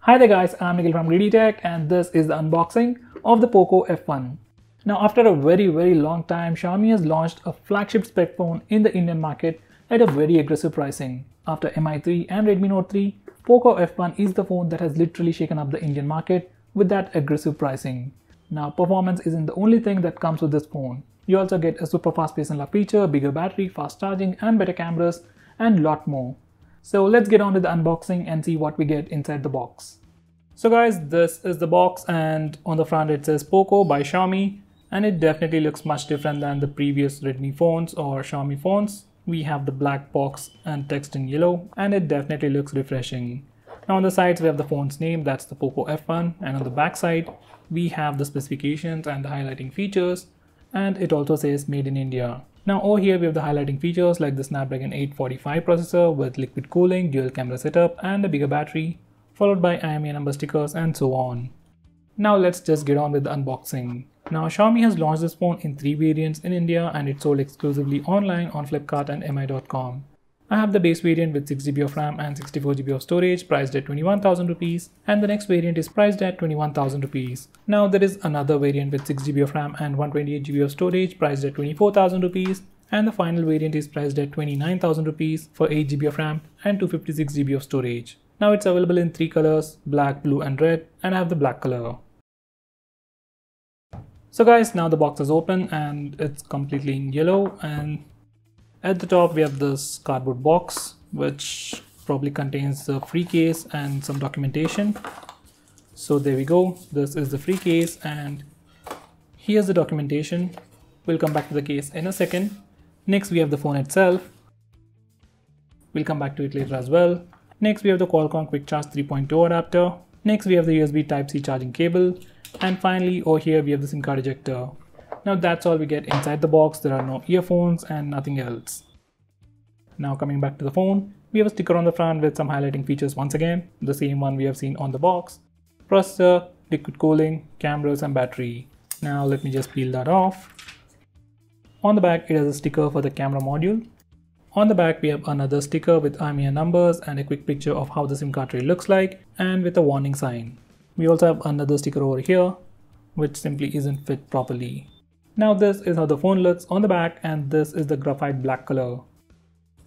Hi there guys, I'm Nikhil from GreedyTech and this is the unboxing of the Poco F1. Now after a very long time, Xiaomi has launched a flagship spec phone in the Indian market at a very aggressive pricing. After Mi 3 and Redmi Note 3, Poco F1 is the phone that has literally shaken up the Indian market with that aggressive pricing. Now performance isn't the only thing that comes with this phone. You also get a super fast pace unlock feature, bigger battery, fast charging and better cameras and lot more. So let's get on to the unboxing and see what we get inside the box. So guys, this is the box and on the front it says Poco by Xiaomi and it definitely looks much different than the previous Redmi phones or Xiaomi phones. We have the black box and text in yellow and it definitely looks refreshing. Now on the sides we have the phone's name, that's the Poco F1, and on the back side we have the specifications and the highlighting features, and it also says made in India. Now over here we have the highlighting features like the Snapdragon 845 processor with liquid cooling, dual camera setup and a bigger battery, followed by IMEI number stickers and so on. Now let's just get on with the unboxing. Now Xiaomi has launched this phone in 3 variants in India and it's sold exclusively online on Flipkart and mi.com. I have the base variant with 6GB of RAM and 64GB of storage priced at 21,000 rupees, and the next variant is priced at 21,000 rupees. Now there is another variant with 6GB of RAM and 128GB of storage priced at 24,000 rupees, and the final variant is priced at 29,000 rupees for 8GB of RAM and 256GB of storage. Now it's available in 3 colors, black, blue and red, and I have the black color. So guys, now the box is open and it's completely in yellow, and at the top we have this cardboard box which probably contains the free case and some documentation. So there we go, this is the free case and here's the documentation. We'll come back to the case in a second. Next we have the phone itself. We'll come back to it later as well. Next we have the Qualcomm Quick Charge 3.2 adapter. Next we have the USB Type-C charging cable. And finally over here we have the SIM card ejector. Now that's all we get inside the box. There are no earphones and nothing else. Now coming back to the phone, we have a sticker on the front with some highlighting features once again. The same one we have seen on the box. Processor, liquid cooling, cameras and battery. Now let me just peel that off. On the back it has a sticker for the camera module. On the back we have another sticker with IMEI numbers and a quick picture of how the SIM card tray looks like and with a warning sign. We also have another sticker over here which simply isn't fit properly. Now this is how the phone looks on the back and this is the graphite black color.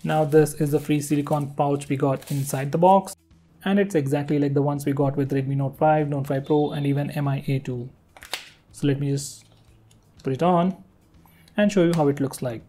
Now this is the free silicone pouch we got inside the box and it's exactly like the ones we got with Redmi Note 5, Note 5 Pro and even Mi A2. So let me just put it on and show you how it looks like.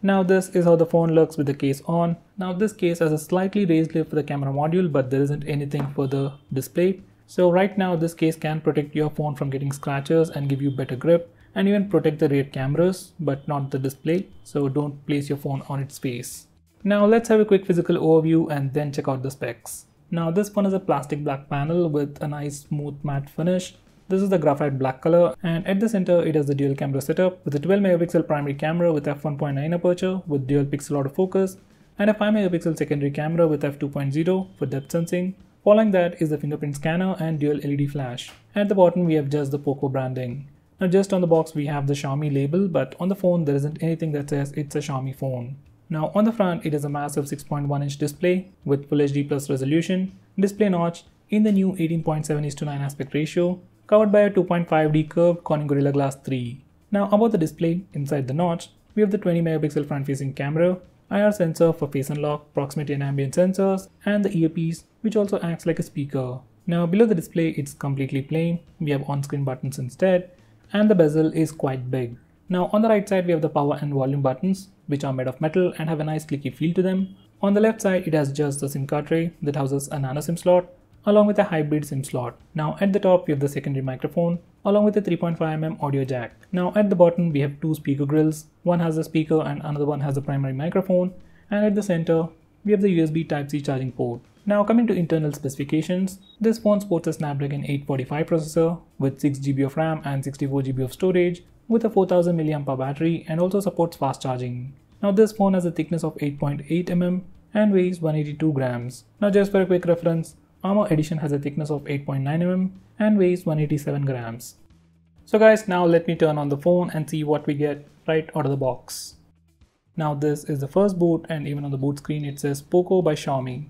Now this is how the phone looks with the case on. Now this case has a slightly raised lid for the camera module but there isn't anything for the display. So right now this case can protect your phone from getting scratches and give you better grip and even protect the rear cameras but not the display, so don't place your phone on its face. Now let's have a quick physical overview and then check out the specs. Now this phone has a plastic black panel with a nice smooth matte finish. This is the graphite black color and at the center it has the dual camera setup with a 12 megapixel primary camera with f1.9 aperture with dual pixel autofocus and a 5 megapixel secondary camera with f2.0 for depth sensing. Following that is the fingerprint scanner and dual LED flash. At the bottom we have just the Poco branding. Now just on the box we have the Xiaomi label but on the phone there isn't anything that says it's a Xiaomi phone. Now on the front it is a massive 6.1 inch display with Full HD Plus resolution, display notch in the new 18:7:9 aspect ratio, covered by a 2.5D curved Corning Gorilla Glass 3. Now about the display, inside the notch we have the 20 megapixel front facing camera, IR sensor for face unlock, proximity and ambient sensors, and the earpiece which also acts like a speaker. Now below the display it's completely plain, we have on-screen buttons instead, and the bezel is quite big. Now on the right side we have the power and volume buttons which are made of metal and have a nice clicky feel to them. On the left side it has just the SIM card tray that houses a nano SIM slot along with a hybrid SIM slot. Now at the top we have the secondary microphone along with a 3.5mm audio jack. Now at the bottom we have 2 speaker grills, one has a speaker and another one has a primary microphone, and at the center we have the USB Type-C charging port. Now coming to internal specifications, this phone sports a Snapdragon 845 processor with 6GB of RAM and 64GB of storage with a 4000 mAh battery and also supports fast charging. Now this phone has a thickness of 8.8mm and weighs 182 grams. Now just for a quick reference, Armor Edition has a thickness of 8.9mm and weighs 187 grams. So guys, now let me turn on the phone and see what we get right out of the box. Now this is the first boot and even on the boot screen it says Poco by Xiaomi.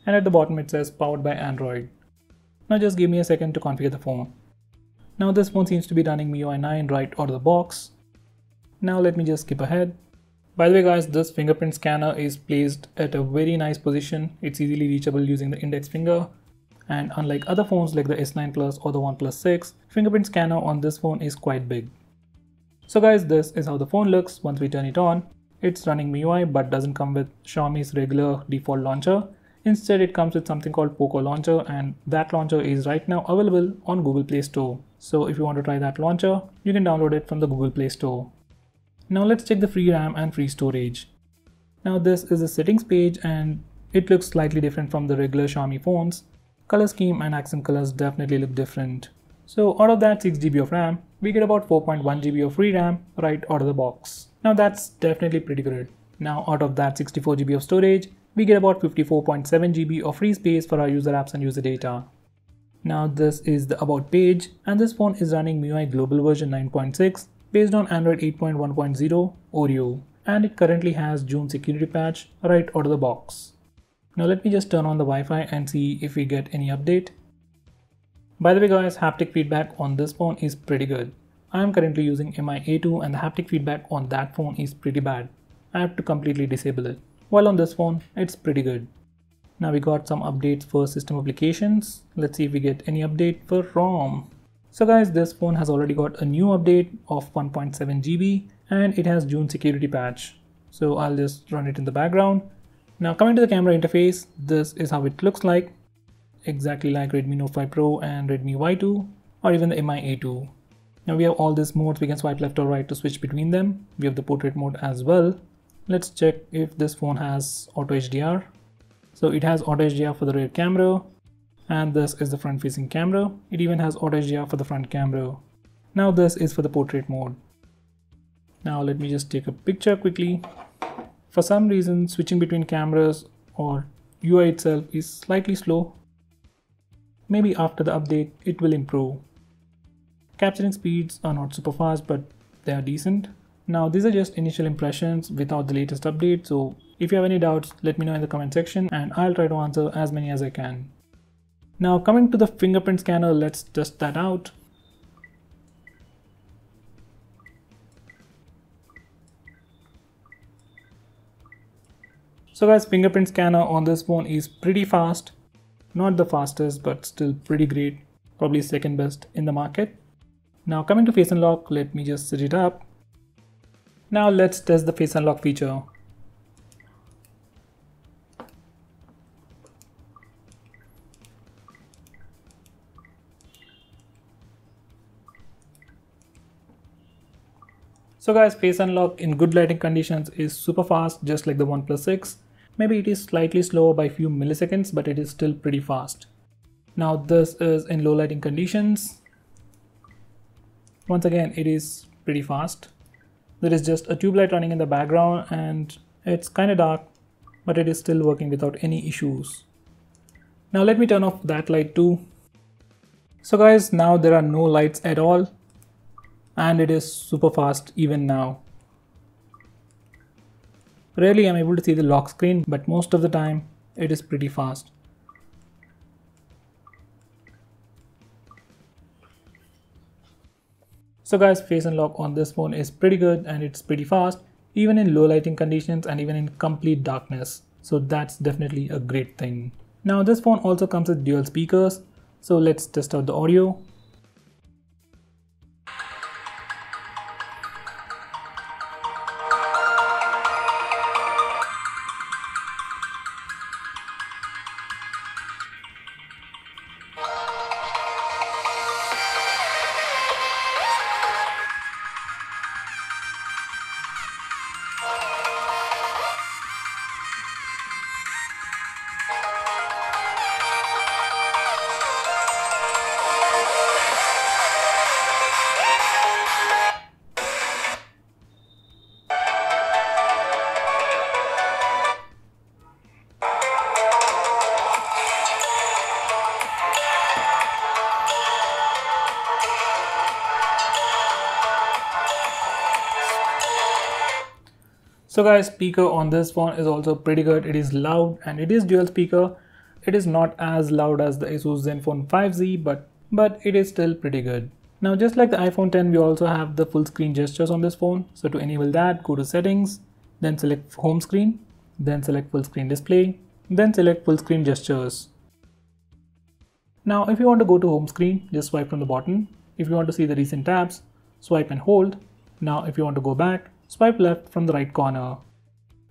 And at the bottom it says powered by Android. Now just give me a second to configure the phone. Now this phone seems to be running MIUI 9 right out of the box. Now let me just skip ahead. By the way guys, this fingerprint scanner is placed at a very nice position. It's easily reachable using the index finger. And unlike other phones like the S9 Plus or the OnePlus 6, fingerprint scanner on this phone is quite big. So guys, this is how the phone looks once we turn it on. It's running MIUI but doesn't come with Xiaomi's regular default launcher. Instead, it comes with something called Poco launcher, and that launcher is right now available on Google Play Store. So if you want to try that launcher, you can download it from the Google Play Store. Now let's check the free RAM and free storage. Now this is the settings page and it looks slightly different from the regular Xiaomi phones. Color scheme and accent colors definitely look different. So out of that 6 GB of RAM, we get about 4.1 GB of free RAM right out of the box. Now that's definitely pretty good. Now out of that 64 GB of storage, we get about 54.7 GB of free space for our user apps and user data. Now this is the about page, and this phone is running MIUI Global version 9.6 based on Android 8.1.0 Oreo, and it currently has June security patch right out of the box. Now let me just turn on the Wi-Fi and see if we get any update. By the way guys, haptic feedback on this phone is pretty good. I am currently using Mi A2 and the haptic feedback on that phone is pretty bad. I have to completely disable it. While on this phone, it's pretty good. Now we got some updates for system applications. Let's see if we get any update for ROM. So guys, this phone has already got a new update of 1.7 GB and it has June security patch. So I'll just run it in the background. Now coming to the camera interface, this is how it looks like. Exactly like Redmi Note 5 Pro and Redmi Y2 or even the Mi A2. Now we have all these modes, we can swipe left or right to switch between them. We have the portrait mode as well. Let's check if this phone has auto HDR. So it has auto HDR for the rear camera, and this is the front facing camera. It even has auto HDR for the front camera. Now this is for the portrait mode. Now let me just take a picture quickly. For some reason, switching between cameras or UI itself is slightly slow. Maybe after the update it will improve. Capturing speeds are not super fast, but they are decent. Now these are just initial impressions without the latest update, so if you have any doubts, let me know in the comment section and I'll try to answer as many as I can. Now coming to the fingerprint scanner, let's test that out. So guys, fingerprint scanner on this phone is pretty fast. Not the fastest, but still pretty great. Probably second best in the market. Now coming to face unlock, let me just set it up. Now let's test the face unlock feature. So guys, face unlock in good lighting conditions is super fast, just like the OnePlus 6. Maybe it is slightly slower by a few milliseconds, but it is still pretty fast. Now this is in low lighting conditions. Once again, it is pretty fast. There is just a tube light running in the background and it's kind of dark, but it is still working without any issues. Now let me turn off that light too. So guys, now there are no lights at all and it is super fast even now. Rarely I'm able to see the lock screen, but most of the time it is pretty fast. So guys, face unlock on this phone is pretty good and it's pretty fast, even in low lighting conditions and even in complete darkness. So that's definitely a great thing. Now this phone also comes with dual speakers. So let's test out the audio. So guys, speaker on this phone is also pretty good. It is loud and it is dual speaker. It is not as loud as the Asus Zenfone 5Z, but it is still pretty good. Now just like the iPhone 10, we also have the full screen gestures on this phone. So to enable that, go to settings, then select home screen, then select full screen display, then select full screen gestures. Now if you want to go to home screen, just swipe from the bottom. If you want to see the recent tabs, swipe and hold. Now if you want to go back, swipe left from the right corner.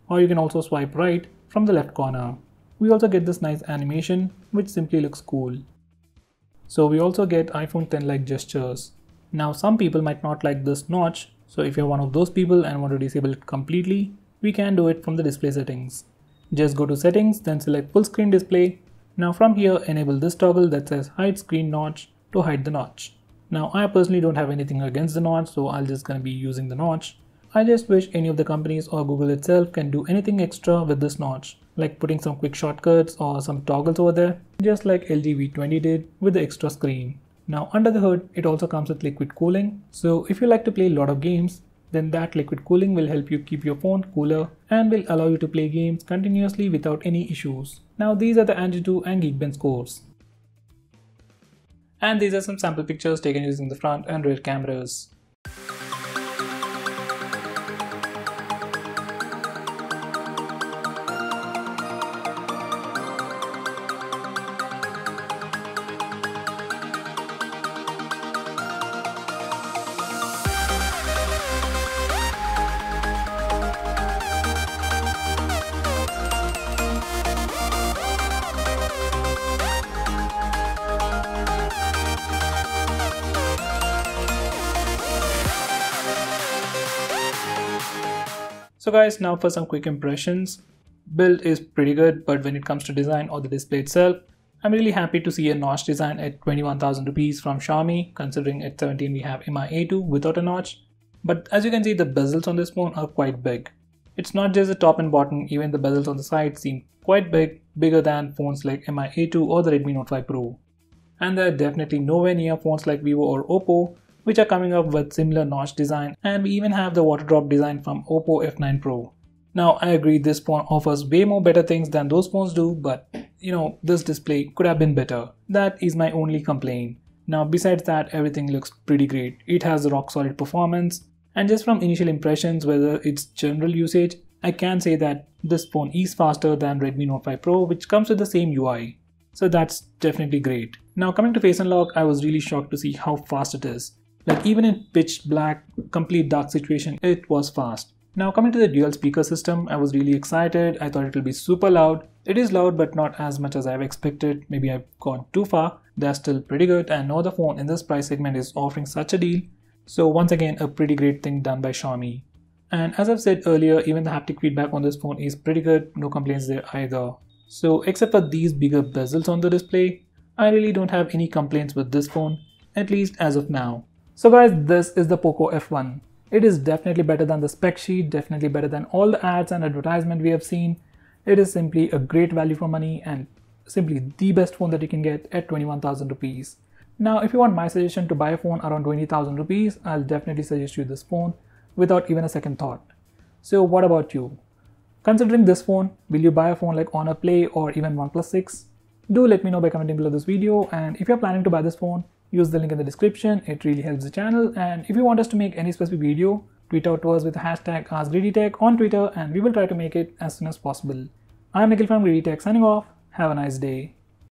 Or you can also swipe right from the left corner. We also get this nice animation which simply looks cool. So we also get iPhone 10 like gestures. Now some people might not like this notch, so if you're one of those people and want to disable it completely, we can do it from the display settings. Just go to settings, then select full screen display. Now from here, enable this toggle that says hide screen notch to hide the notch. Now I personally don't have anything against the notch, so I'll just gonna be using the notch. I just wish any of the companies or Google itself can do anything extra with this notch, like putting some quick shortcuts or some toggles over there, just like LG V20 did with the extra screen. Now under the hood, it also comes with liquid cooling, so if you like to play a lot of games, then that liquid cooling will help you keep your phone cooler and will allow you to play games continuously without any issues. Now these are the Antutu and Geekbench scores. And these are some sample pictures taken using the front and rear cameras. So guys, now for some quick impressions. Build is pretty good, but when it comes to design or the display itself, I'm really happy to see a notch design at 21,000 rupees from Xiaomi, considering at 17 we have Mi A2 without a notch. But as you can see, the bezels on this phone are quite big. It's not just the top and bottom, even the bezels on the side seem quite big, bigger than phones like Mi A2 or the Redmi Note 5 Pro. And they're definitely nowhere near phones like Vivo or Oppo, which are coming up with similar notch design, and we even have the water drop design from Oppo F9 Pro. Now I agree this phone offers way more better things than those phones do, but this display could have been better. That is my only complaint. Now besides that, everything looks pretty great. It has a rock solid performance, and just from initial impressions, whether it's general usage, I can say that this phone is faster than Redmi Note 5 Pro, which comes with the same UI. So that's definitely great. Now coming to face unlock, I was really shocked to see how fast it is. Like even in pitch black, complete dark situation, it was fast. Now coming to the dual speaker system, I was really excited. I thought it will be super loud. It is loud, but not as much as I've expected. Maybe I've gone too far. They're still pretty good, and no other phone in this price segment is offering such a deal. So once again, a pretty great thing done by Xiaomi. And as I've said earlier, even the haptic feedback on this phone is pretty good. No complaints there either. So except for these bigger bezels on the display, I really don't have any complaints with this phone, at least as of now. So guys, this is the Poco F1. It is definitely better than the spec sheet, definitely better than all the ads and advertisement we have seen. It is simply a great value for money and simply the best phone that you can get at 21,000 rupees. Now if you want my suggestion to buy a phone around 20,000 rupees, I'll definitely suggest you this phone without even a second thought. So what about you? Considering this phone, will you buy a phone like Honor Play or even OnePlus 6? Do let me know by commenting below this video, and if you're planning to buy this phone, use the link in the description. It really helps the channel, and if you want us to make any specific video, tweet out to us with the hashtag AskGreedyTech on Twitter and we will try to make it as soon as possible. I'm Nikhil from GreedyTech signing off. Have a nice day.